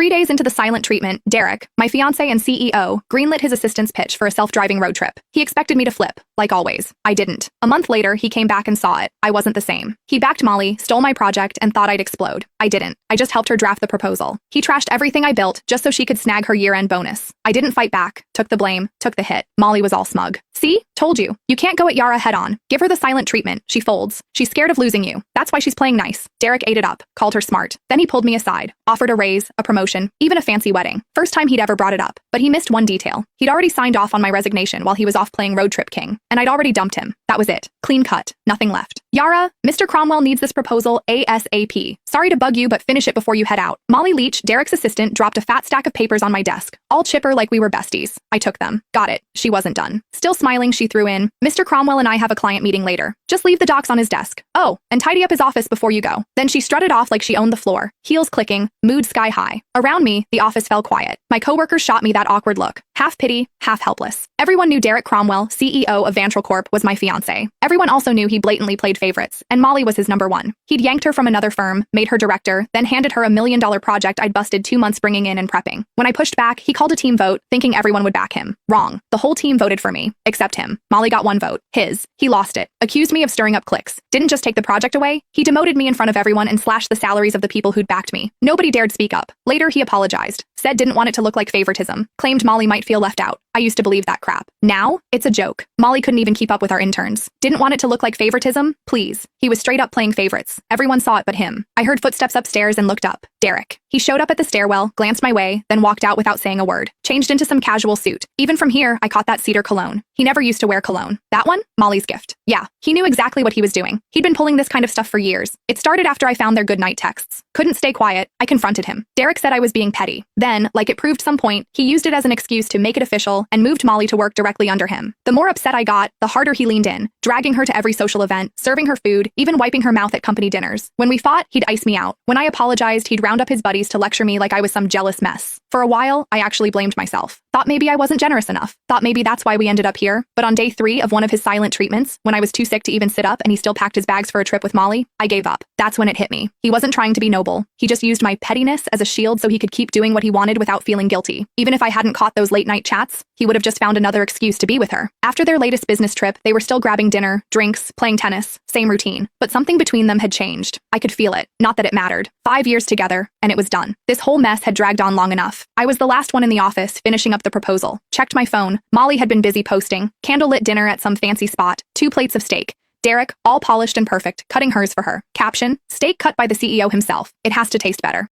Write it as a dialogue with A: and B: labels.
A: 3 days into the silent treatment, Derek, my fiancé and CEO, greenlit his assistant's pitch for a self-driving road trip. He expected me to flip, like always. I didn't. A month later, he came back and saw it. I wasn't the same. He backed Molly, stole my project, and thought I'd explode. I didn't. I just helped her draft the proposal. He trashed everything I built just so she could snag her year-end bonus. I didn't fight back, took the blame, took the hit. Molly was all smug. See? Told you. You can't go at Yara head-on. Give her the silent treatment. She folds. She's scared of losing you. That's why she's playing nice. Derek ate it up, called her smart. Then he pulled me aside, offered a raise, a promotion, even a fancy wedding. First time he'd ever brought it up. But he missed one detail. He'd already signed off on my resignation while he was off playing Road Trip King, and I'd already dumped him. That was it. Clean cut. Nothing left. Yara, Mr. Cromwell needs this proposal ASAP. Sorry to bug you, but finish it before you head out. Molly Leach, Derek's assistant, dropped a fat stack of papers on my desk, all chipper like we were besties. I took them. Got it. She wasn't done. Still smiling, she threw in, Mr. Cromwell and I have a client meeting later. Just leave the docs on his desk. Oh, and tidy up his office before you go. Then she strutted off like she owned the floor, heels clicking, mood sky high. Around me, the office fell quiet. My coworkers shot me that awkward look, half pity, half helpless. Everyone knew Derek Cromwell, CEO of Vantral Corp, was my fiancé. Everyone also knew he blatantly played favorites, and Molly was his number one. He'd yanked her from another firm, made her director, then handed her $1 million project I'd busted 2 months bringing in and prepping. When I pushed back, he called a team vote, thinking everyone would back him. Wrong. The whole team voted for me, except him. Molly got 1 vote. His. He lost it. Accused me of stirring up cliques. Didn't just take the project away. He demoted me in front of everyone and slashed the salaries of the people who'd backed me. Nobody dared speak up. Later, he apologized. Said didn't want it to look like favoritism. Claimed Molly might feel left out. I used to believe that crap. Now, it's a joke. Molly couldn't even keep up with our interns. Didn't want it to look like favoritism? Please. He was straight up playing favorites. Everyone saw it but him. I heard footsteps upstairs and looked up. Derek. He showed up at the stairwell, glanced my way, then walked out without saying a word. Changed into some casual suit. Even from here, I caught that cedar cologne. He never used to wear cologne. That one? Molly's gift. Yeah, he knew exactly what he was doing. He'd been pulling this kind of stuff for years. It started after I found their goodnight texts. Couldn't stay quiet. I confronted him. Derek said I was being petty. Then, like it proved some point, he used it as an excuse to make it official and moved Molly to work directly under him. The more upset I got, the harder he leaned in, dragging her to every social event, serving her food, even wiping her mouth at company dinners. When we fought, he'd ice me out. When I apologized, he'd round up his buddies to lecture me like I was some jealous mess. For a while, I actually blamed myself. Thought maybe I wasn't generous enough. Thought maybe that's why we ended up here. But on day 3 of one of his silent treatments, when I was too sick to even sit up and he still packed his bags for a trip with Molly, I gave up. That's when it hit me. He wasn't trying to be noble. He just used my pettiness as a shield so he could keep doing what he wanted without feeling guilty. Even if I hadn't caught those late-night chats, he would have just found another excuse to be with her. After their latest business trip, they were still grabbing dinner, drinks, playing tennis, same routine. But something between them had changed. I could feel it. Not that it mattered. 5 years together, and it was done. This whole mess had dragged on long enough. I was the last one in the office, finishing up the proposal. Checked my phone. Molly had been busy posting. Candlelit dinner at some fancy spot. 2 plates of steak. Derek, all polished and perfect, cutting hers for her. Caption, steak cut by the CEO himself. It has to taste better.